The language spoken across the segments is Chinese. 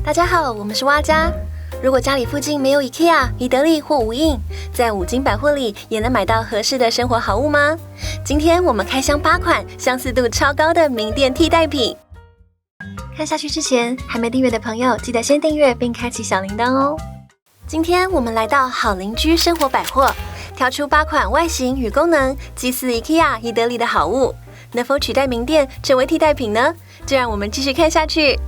大家好，我们是蛙家。如果家里附近没有 IKEA、宜得利或无印，在五金百货里也能买到合适的生活好物吗？今天我们开箱8款相似度超高的名店替代品。看下去之前，还没订阅的朋友记得先订阅并开启小铃铛哦。今天我们来到好邻居生活百货，挑出8款外形与功能既似 IKEA、宜得利的好物，能否取代名店成为替代品呢？就让我们继续看下去。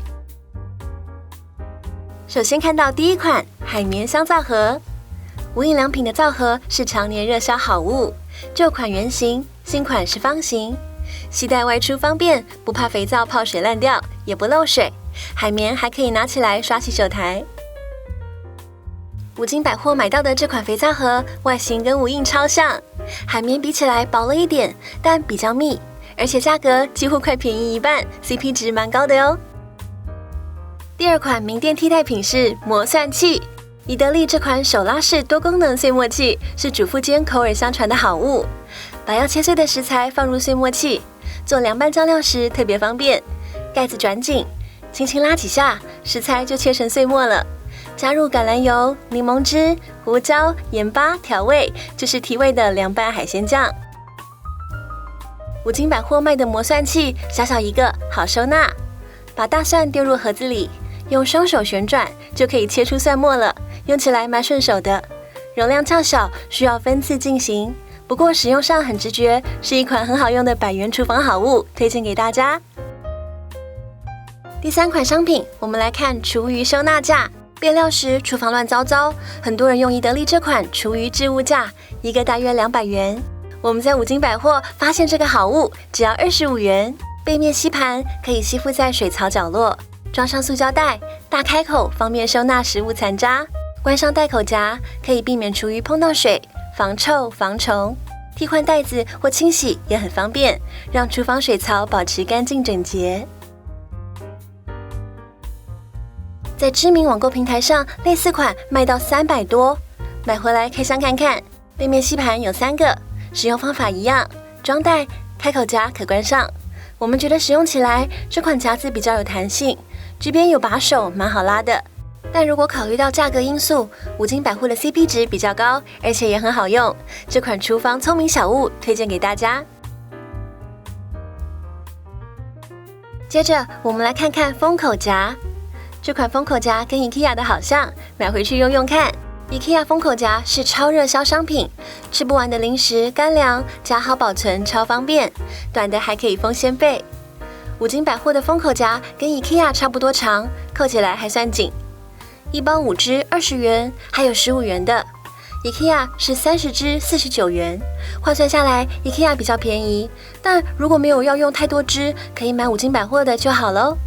首先看到第一款海绵香皂盒，无印良品的皂盒是常年热销好物，旧款圆形，新款是方形，携带外出方便，不怕肥皂泡水烂掉，也不漏水。海绵还可以拿起来刷洗手台。五金百货买到的这款肥皂盒外形跟无印超像，海绵比起来薄了一点，但比较密，而且价格几乎快便宜一半 ，CP 值蛮高的哟。第二款名店替代品是磨蒜器，宜得利这款手拉式多功能碎末器是主妇间口耳相传的好物，把要切碎的食材放入碎末器，做凉拌酱料时特别方便。盖子转紧，轻轻拉几下，食材就切成碎末了。加入橄榄油、柠檬汁、胡椒、盐巴调味，就是提味的凉拌海鲜酱。五金百货卖的磨蒜器小小一个，好收纳，把大蒜丢入盒子里，用双手旋转就可以切出蒜末了，用起来蛮顺手的。容量较小，需要分次进行，不过使用上很直觉，是一款很好用的100元厨房好物，推荐给大家。第3款商品，我们来看厨余收纳架。备料时厨房乱糟糟，很多人用宜得利这款厨余置物架，一个大约200元。我们在五金百货发现这个好物，只要25元。背面吸盘可以吸附在水槽角落，装上塑胶袋，大开口方便收纳食物残渣。关上袋口夹，可以避免厨余碰到水，防臭防虫。替换袋子或清洗也很方便，让厨房水槽保持干净整洁。在知名网购平台上，类似款卖到300多，买回来开箱看看。背面吸盘有3个，使用方法一样，装袋，开口夹可关上。我们觉得使用起来，这款夹子比较有弹性，这边有把手，蛮好拉的。但如果考虑到价格因素，五金百货的 CP 值比较高，而且也很好用，这款厨房聪明小物推荐给大家。接着我们来看看封口夹，这款封口夹跟 IKEA 的好像，买回去用用看。IKEA 封口夹是超热销商品，吃不完的零食、干粮夹好保存超方便，短的还可以封掀背。五金百货的封口夹跟 IKEA 差不多长，扣起来还算紧。一包5支20元，还有15元的。IKEA 是30支49元，换算下来 IKEA 比较便宜，但如果没有要用太多支，可以买五金百货的就好咯。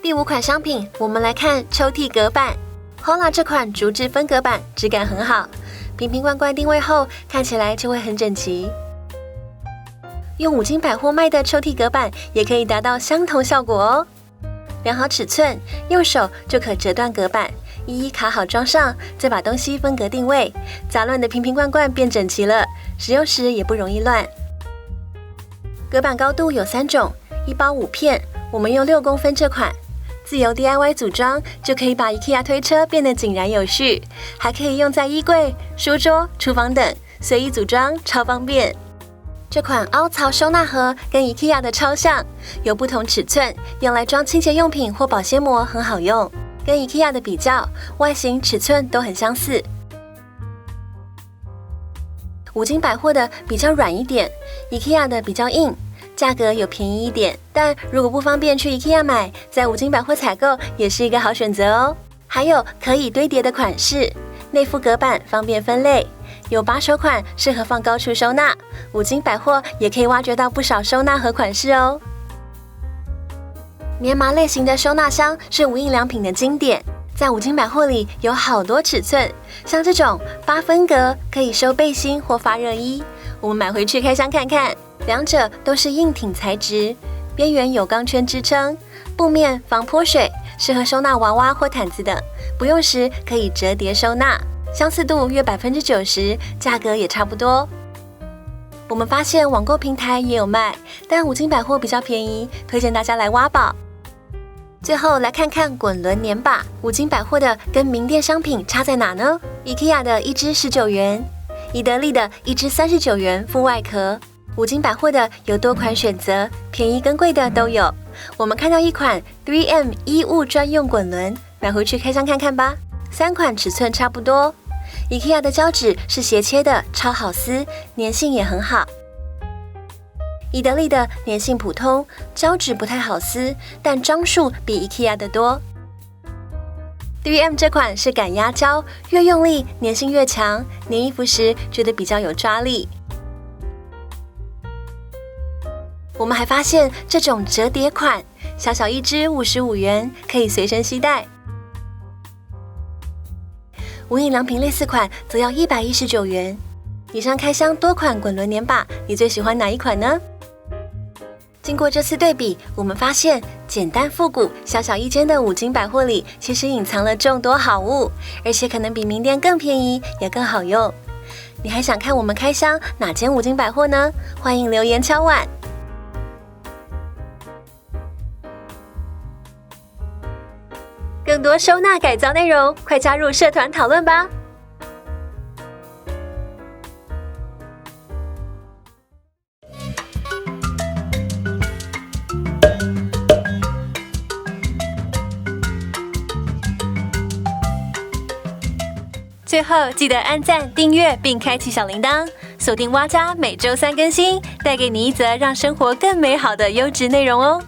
第5款商品，我们来看抽屉隔板。Hola 这款竹制分隔板质感很好，瓶瓶罐罐定位后看起来就会很整齐。用五金百货卖的抽屉隔板也可以达到相同效果哦。量好尺寸，右手就可折断隔板，一一卡好装上，再把东西分隔定位，杂乱的瓶瓶罐罐变整齐了，使用时也不容易乱。隔板高度有3种，一包5片，我们用6公分这款。自由 DIY 组装就可以把 IKEA 推车变得井然有序，还可以用在衣柜、书桌、厨房等，随意组装超方便。这款凹槽收纳盒跟 IKEA 的超像，有不同尺寸，用来装清洁用品或保鲜膜很好用。跟 IKEA 的比较，外形尺寸都很相似。五金百货的比较软一点， IKEA 的比较硬。价格有便宜一点，但如果不方便去 IKEA 买，在五金百货采购也是一个好选择哦。还有可以堆叠的款式，内附隔板方便分类，有把手款适合放高处收纳，五金百货也可以挖掘到不少收纳盒款式哦。棉麻类型的收纳箱是无印良品的经典，在五金百货里有好多尺寸，像这种8分格可以收背心或发热衣，我们买回去开箱看看。两者都是硬挺材质，边缘有钢圈支撑，布面防泼水，适合收纳娃娃或毯子的，不用时可以折叠收纳，相似度约90%，价格也差不多。我们发现网购平台也有卖，但五金百货比较便宜，推荐大家来挖宝。最后来看看滚轮黏把，五金百货的跟名店商品差在哪呢？ IKEA 的一支19元，宜得利的一支39元附外壳。五金百货的有多款选择，便宜跟贵的都有。我们看到一款 3M 衣物专用滚轮，买回去开箱看看吧。3款尺寸差不多。IKEA 的胶纸是斜切的，超好撕，粘性也很好。宜得利的粘性普通，胶纸不太好撕，但张数比 IKEA 的多。3M 这款是感压胶，越用力粘性越强，粘衣服时觉得比较有抓力。我们还发现这种折叠款，小小一支55元，可以随身携带。无印良品类似款则要119元。以上开箱多款滚轮黏把，你最喜欢哪一款呢？经过这次对比，我们发现简单复古、小小一间的五金百货里，其实隐藏了众多好物，而且可能比名店更便宜，也更好用。你还想看我们开箱哪间五金百货呢？欢迎留言敲碗。更多收纳改造内容，快加入社团讨论吧！最后记得按赞、订阅并开启小铃铛，锁定蛙家每周3更新，带给你一则让生活更美好的优质内容哦。